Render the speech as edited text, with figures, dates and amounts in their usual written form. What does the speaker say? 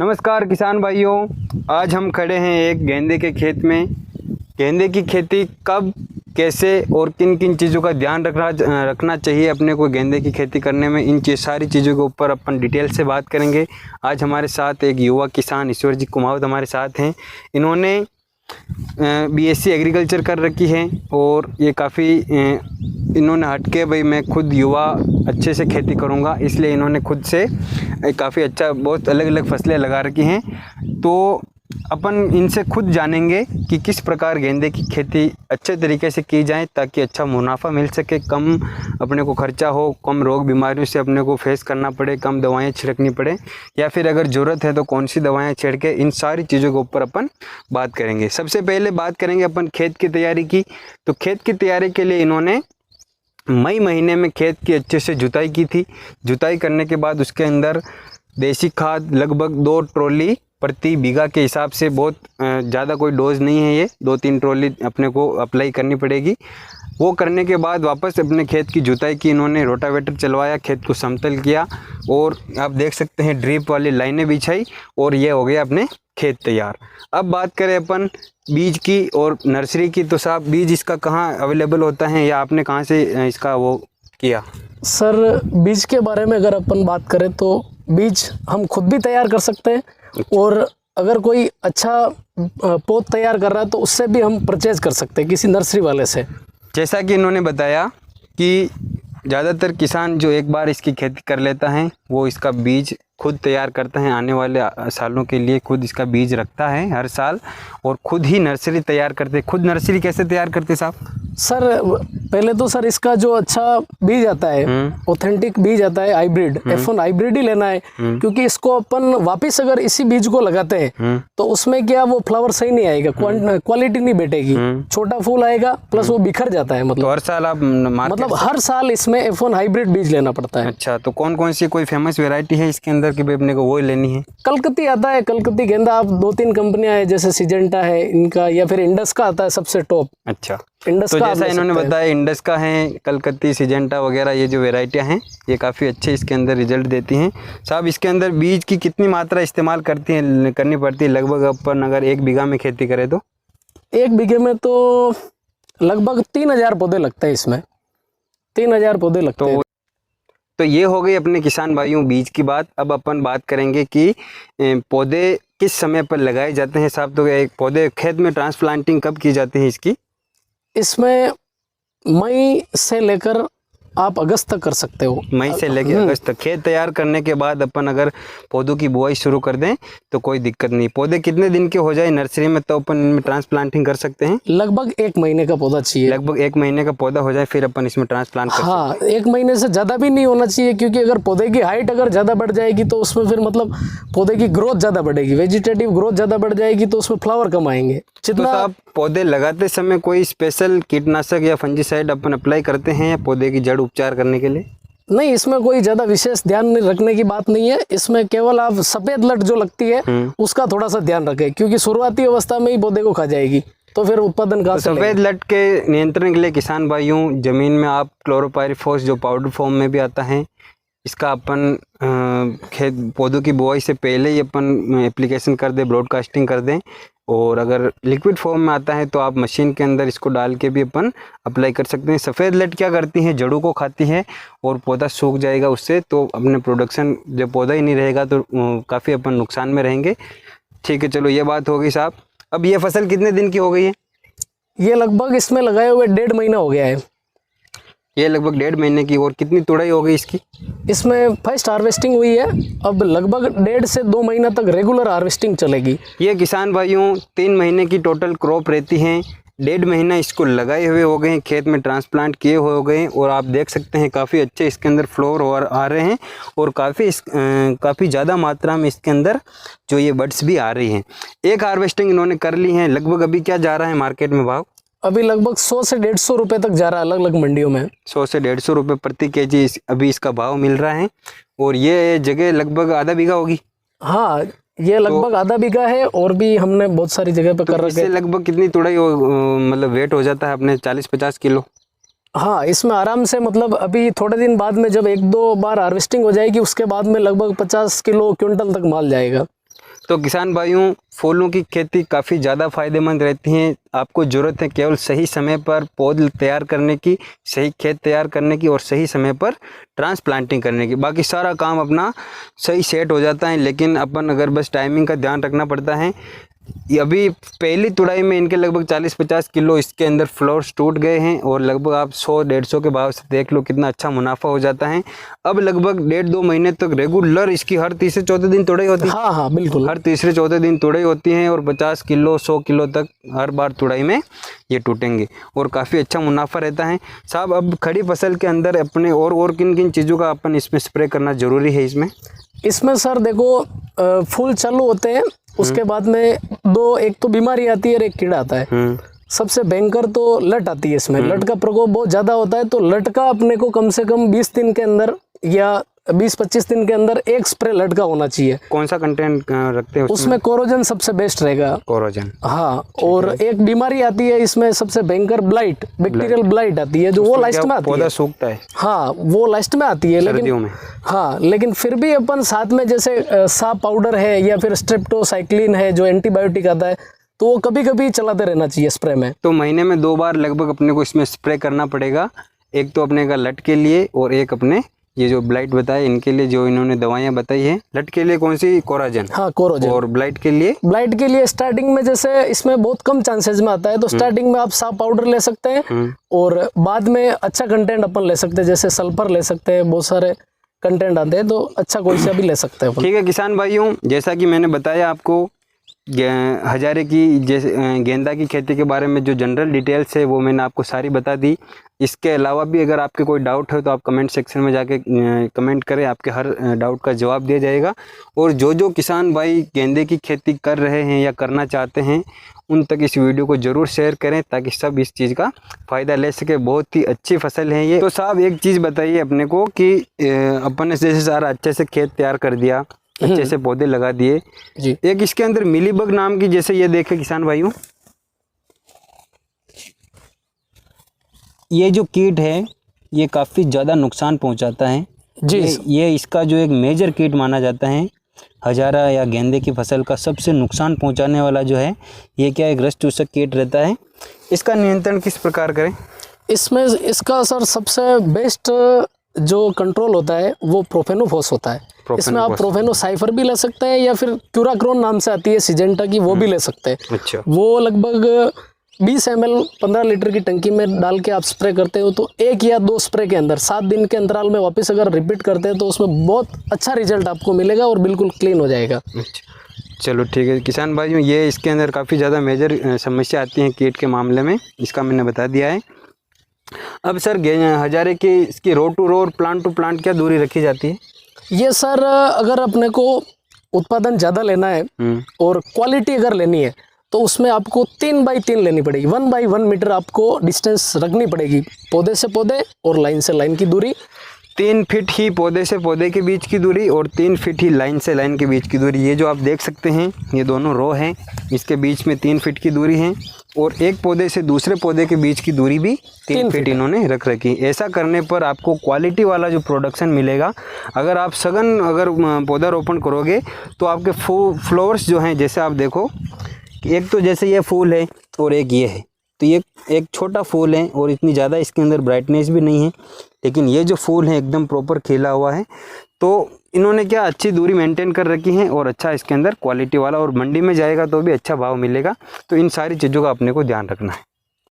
नमस्कार किसान भाइयों, आज हम खड़े हैं एक गेंदे के खेत में। गेंदे की खेती कब, कैसे और किन किन चीज़ों का ध्यान रखना चाहिए अपने को गेंदे की खेती करने में, इन सारी चीज़ों के ऊपर अपन डिटेल से बात करेंगे। आज हमारे साथ एक युवा किसान ईश्वर जी कुमावत हमारे साथ हैं। इन्होंने बीएससी एग्रीकल्चर कर रखी है और ये काफ़ी इन्होंने हट के भाई मैं खुद युवा अच्छे से खेती करूँगा, इसलिए इन्होंने खुद से काफ़ी अच्छा बहुत अलग अलग फसलें लगा रखी हैं। तो अपन इनसे खुद जानेंगे कि किस प्रकार गेंदे की खेती अच्छे तरीके से की जाए ताकि अच्छा मुनाफा मिल सके, कम अपने को खर्चा हो, कम रोग बीमारियों से अपने को फेस करना पड़े, कम दवाएं छिड़कनी पड़े, या फिर अगर ज़रूरत है तो कौन सी दवाएं छिड़के, इन सारी चीज़ों के ऊपर अपन बात करेंगे। सबसे पहले बात करेंगे अपन खेत की तैयारी की। तो खेत की तैयारी के लिए इन्होंने मई महीने में खेत की अच्छे से जुताई की थी। जुताई करने के बाद उसके अंदर देसी खाद लगभग 2 ट्रॉली प्रति बीघा के हिसाब से, बहुत ज़्यादा कोई डोज नहीं है, ये 2-3 ट्रॉली अपने को अप्लाई करनी पड़ेगी। वो करने के बाद वापस अपने खेत की जुताई की, इन्होंने रोटावेटर चलवाया, खेत को समतल किया और आप देख सकते हैं ड्रिप वाली लाइनें बिछाई और ये हो गया अपने खेत तैयार। अब बात करें अपन बीज की और नर्सरी की, तो साहब बीज इसका कहाँ अवेलेबल होता है या आपने कहाँ से इसका वो किया? सर, बीज के बारे में अगर अपन बात करें तो बीज हम खुद भी तैयार कर सकते हैं और अगर कोई अच्छा पौध तैयार कर रहा है तो उससे भी हम परचेज कर सकते हैं किसी नर्सरी वाले से। जैसा कि इन्होंने बताया कि ज़्यादातर किसान जो एक बार इसकी खेती कर लेता है वो इसका बीज खुद तैयार करता है, आने वाले सालों के लिए खुद इसका बीज रखता है हर साल और खुद ही नर्सरी तैयार करते। खुद नर्सरी कैसे तैयार करते साहब? सर, पहले तो सर इसका जो अच्छा बीज आता है, ऑथेंटिक बीज आता है हाइब्रिड, F1 हाइब्रिड ही लेना है, क्योंकि इसको अपन वापस अगर इसी बीज को लगाते हैं तो उसमें क्या वो फ्लावर सही नहीं आएगा, क्वालिटी नहीं बैठेगी, छोटा फूल आएगा प्लस वो बिखर जाता है। मतलब हर साल आप हर साल इसमें F1 हाइब्रिड बीज लेना पड़ता है। अच्छा, तो कौन कौन सी कोई फेमस वेराइटी है इसके अंदर कि भाई अपने को वो लेनी है? कलकत्ती आता है, कलकत्ती गेंदा। आप 2-3 कंपनियां है जैसे सिजेंटा है इनका, या फिर इंडस का आता है सबसे टॉप। अच्छा, इंडस तो का जैसा इन्होंने बताया इंडस का है, कलकत्ती, सिजेंटा वगैरह, ये जो वेराइटियां हैं ये काफ़ी अच्छे इसके अंदर रिजल्ट देती हैं। साहब, इसके अंदर बीज की कितनी मात्रा इस्तेमाल करनी पड़ती है लगभग अपन अगर 1 बीघा में खेती करें तो? 1 बीघे में तो लगभग 3000 पौधे लगते हैं इसमें, 3000 पौधे लगते हैं। तो ये हो गई अपने किसान भाइयों बीज की बात। अब अपन बात करेंगे कि पौधे किस समय पर लगाए जाते हैं साहब। तो एक पौधे खेत में ट्रांसप्लांटिंग कब की जाती है इसकी? इसमें मई से लेकर आप अगस्त तक कर सकते हो। मई से लेकर अगस्त तक खेत तैयार करने के बाद अपन अगर पौधों की बुआई शुरू कर दें तो कोई दिक्कत नहीं। पौधे कितने दिन के हो जाए नर्सरी में तो अपन इनमें ट्रांसप्लांटिंग कर सकते हैं? लगभग 1 महीने का पौधा चाहिए। लगभग 1 महीने का पौधा हो जाए फिर अपन इसमें ट्रांसप्लांट कर सकते हैं। हाँ, 1 महीने से ज़्यादा भी नहीं होना चाहिए, क्योंकि अगर पौधे की हाइट अगर ज़्यादा बढ़ जाएगी तो उसमें फिर मतलब पौधे की ग्रोथ ज़्यादा बढ़ेगी, वेजिटेटिव ग्रोथ ज़्यादा बढ़ जाएगी तो उसमें फ्लावर कम आएंगे। तो आप पौधे लगाते समय कोई स्पेशल कीटनाशक या फंजीसाइड अपन अप्लाई करते हैं या पौधे की जड़ उपचार करने के लिए? नहीं, इसमें कोई ज़्यादा विशेष ध्यान रखने की बात नहीं है। इसमें केवल आप सफ़ेद लट जो लगती है उसका थोड़ा सा ध्यान रखें, क्योंकि शुरुआती अवस्था में ही पौधे को खा जाएगी तो फिर उत्पादन का सफ़ेद लट के नियंत्रण के लिए किसान भाइयों ज़मीन में आप क्लोरोपाइरीफॉस जो पाउडर फॉर्म में भी आता है, इसका अपन खेत पौधों की बुआई से पहले ही अपन एप्लीकेशन कर दें, ब्रॉडकास्टिंग कर दें। और अगर लिक्विड फॉर्म में आता है तो आप मशीन के अंदर इसको डाल के भी अपन अप्लाई कर सकते हैं। सफ़ेद लट क्या करती है, जड़ों को खाती है और पौधा सूख जाएगा उससे, तो अपने प्रोडक्शन जब पौधा ही नहीं रहेगा तो काफ़ी अपन नुकसान में रहेंगे। ठीक है, चलो ये बात हो गई साहब। अब ये फसल कितने दिन की हो गई है? ये लगभग इसमें लगाए हुए 1.5 महीना हो गया है। ये लगभग 1.5 महीने की। और कितनी तुड़ाई हो गई इसकी? इसमें फर्स्ट हार्वेस्टिंग हुई है, अब लगभग 1.5 से 2 महीना तक रेगुलर हार्वेस्टिंग चलेगी। ये किसान भाइयों 3 महीने की टोटल क्रॉप रहती है। 1.5 महीना इसको लगाए हुए हो गए हैं, खेत में ट्रांसप्लांट किए हुए हो गए हैं और आप देख सकते हैं काफ़ी अच्छे इसके अंदर फ्लोर आ रहे हैं और काफ़ी ज़्यादा मात्रा में इसके अंदर जो ये बड्स भी आ रही हैं। एक हार्वेस्टिंग इन्होंने कर ली है। लगभग अभी क्या जा रहा है मार्केट में भाव? अभी लगभग 100 से 150 रुपये तक जा रहा है अलग अलग मंडियों में। 100 से 150 रुपये प्रति केजी अभी इसका भाव मिल रहा है। और ये जगह लगभग आधा बीघा होगी? हाँ, ये लगभग आधा बीघा है और भी हमने बहुत सारी जगह पे कर रखे हैं। लगभग कितनी तुड़ाई मतलब वेट हो जाता है अपने 40-50 किलो? हाँ, इसमें आराम से मतलब अभी थोड़े दिन बाद में जब 1-2 बार हार्वेस्टिंग हो जाएगी उसके बाद में लगभग 50 किलो क्विंटल तक माल जाएगा। तो किसान भाइयों, फूलों की खेती काफ़ी ज़्यादा फायदेमंद रहती है। आपको ज़रूरत है केवल सही समय पर पौध तैयार करने की, सही खेत तैयार करने की और सही समय पर ट्रांसप्लांटिंग करने की। बाकी सारा काम अपना सही सेट हो जाता है, लेकिन अपन अगर बस टाइमिंग का ध्यान रखना पड़ता है। अभी पहली तुड़ाई में इनके लगभग 40-50 किलो इसके अंदर फ्लावर्स टूट गए हैं और लगभग आप 100-150 के भाव से देख लो कितना अच्छा मुनाफा हो जाता है। अब लगभग 1.5-2 महीने तक रेगुलर इसकी हर तीसरे चौथे दिन तुड़ाई होती है। हाँ हाँ बिल्कुल, हर तीसरे चौथे दिन तुड़ाई होती है और 50 किलो 100 किलो तक हर बार तुड़ाई में ये टूटेंगे और काफ़ी अच्छा मुनाफा रहता है। साहब, अब खड़ी फसल के अंदर अपने और किन किन चीज़ों का अपन इसमें स्प्रे करना ज़रूरी है इसमें सर देखो, फूल चालू होते हैं, उसके बाद में एक तो बीमारी आती है और एक कीड़ा आता है। सबसे भयंकर तो लट आती है इसमें। लट का प्रकोप बहुत ज़्यादा होता है, तो लट का अपने को कम से कम 20 दिन के अंदर या 20-25 दिन के अंदर एक स्प्रे लट का होना चाहिए। कौन सा कंटेंट रखते हैं उसमें कोरोजन सबसे बेस्ट रहेगा। कोरोजन, हाँ। और एक बीमारी आती है इसमें सबसे भयंकर, ब्लाइट, बैक्टीरियल ब्लाइट आती है, जो वो लास्ट में आती है। पौधा सूखता है। हाँ, वो लास्ट में आती है, लेकिन हाँ, लेकिन फिर भी अपन साथ में जैसे साफ पाउडर है या फिर स्ट्रेप्टोसाइक्लिन है जो एंटीबायोटिक आता है, तो वो कभी कभी चलाते रहना चाहिए स्प्रे में। तो महीने में 2 बार लगभग अपने को इसमें स्प्रे करना पड़ेगा। एक तो अपने का लट के लिए और एक अपने ये जो ब्लाइट बताए इनके लिए, जो इन्होंने दवाइयाँ बताई है। लट के लिए कौन सी? कोराजन। हाँ, कोराजन। और ब्लाइट के लिए? ब्लाइट के लिए स्टार्टिंग में जैसे इसमें बहुत कम चांसेस में आता है, तो स्टार्टिंग में आप साफ पाउडर ले सकते हैं और बाद में अच्छा कंटेंट अपन ले सकते हैं, जैसे सल्फर ले सकते हैं, बहुत सारे कंटेंट आते हैं, तो अच्छा कोई सा भी ले सकते हैं। ठीक है किसान भाइयों, जैसा कि मैंने बताया आपको हजारे की जैसे गेंदा की खेती के बारे में जो जनरल डिटेल्स है वो मैंने आपको सारी बता दी। इसके अलावा भी अगर आपके कोई डाउट है तो आप कमेंट सेक्शन में जाके कमेंट करें, आपके हर डाउट का जवाब दिया जाएगा। और जो किसान भाई गेंदे की खेती कर रहे हैं या करना चाहते हैं उन तक इस वीडियो को ज़रूर शेयर करें ताकि सब इस चीज़ का फ़ायदा ले सके। बहुत ही अच्छी फसल है ये। तो साहब एक चीज़ बताइए अपने को कि अपन ने जैसे सारा अच्छे से खेत तैयार कर दिया, अच्छे से पौधे लगा दिए जी, एक इसके अंदर मिलीबग नाम की, जैसे ये देखे किसान भाइयों, ये जो कीट है ये काफ़ी ज़्यादा नुकसान पहुंचाता है जी। ये इसका जो एक मेजर कीट माना जाता है। हजारा या गेंदे की फसल का सबसे नुकसान पहुंचाने वाला जो है ये क्या, एक रस चूसक कीट रहता है। इसका नियंत्रण किस प्रकार करें? इसमें इसका सर सबसे बेस्ट जो कंट्रोल होता है वो प्रोफेनोफॉस होता है। इसमें आप प्रोफेनोसाइफर भी ले सकते हैं या फिर क्यूराक्रोन नाम से आती है सिजेंटा की, वो भी ले सकते हैं। अच्छा। वो लगभग 20 ml 15 लीटर की टंकी में डाल के आप स्प्रे करते हो तो 1 या 2 स्प्रे के अंदर 7 दिन के अंतराल में वापस अगर रिपीट करते हैं तो उसमें बहुत अच्छा रिजल्ट आपको मिलेगा और बिल्कुल क्लीन हो जाएगा। अच्छा, चलो ठीक है किसान भाइयों, ये इसके अंदर काफ़ी ज़्यादा मेजर समस्या आती है कीट के मामले में, इसका मैंने बता दिया है। अब सर हजारे की इसकी रो टू रो और प्लांट टू प्लांट क्या दूरी रखी जाती है? ये सर अगर अपने को उत्पादन ज़्यादा लेना है और क्वालिटी अगर लेनी है तो उसमें आपको 3 बाई 3 लेनी पड़ेगी। 1 बाई 1 मीटर आपको डिस्टेंस रखनी पड़ेगी, पौधे से पौधे और लाइन से लाइन की दूरी। 3 फीट ही पौधे से पौधे के बीच की दूरी और 3 फीट ही लाइन से लाइन के बीच की दूरी। ये जो आप देख सकते हैं ये दोनों रो हैं, इसके बीच में 3 फीट की दूरी है और एक पौधे से दूसरे पौधे के बीच की दूरी भी 3 फीट इन्होंने रख रखी। ऐसा करने पर आपको क्वालिटी वाला जो प्रोडक्शन मिलेगा। अगर आप सघन पौधारोपण करोगे तो आपके फ्लावर्स जो हैं, जैसे आप देखो एक तो जैसे ये फूल है और एक ये है, तो ये एक छोटा फूल है और इतनी ज़्यादा इसके अंदर ब्राइटनेस भी नहीं है, लेकिन ये जो फूल है एकदम प्रॉपर खिला हुआ है। तो इन्होंने क्या अच्छी दूरी मेंटेन कर रखी है और अच्छा इसके अंदर क्वालिटी वाला, और मंडी में जाएगा तो भी अच्छा भाव मिलेगा। तो इन सारी चीज़ों का अपने को ध्यान रखना है।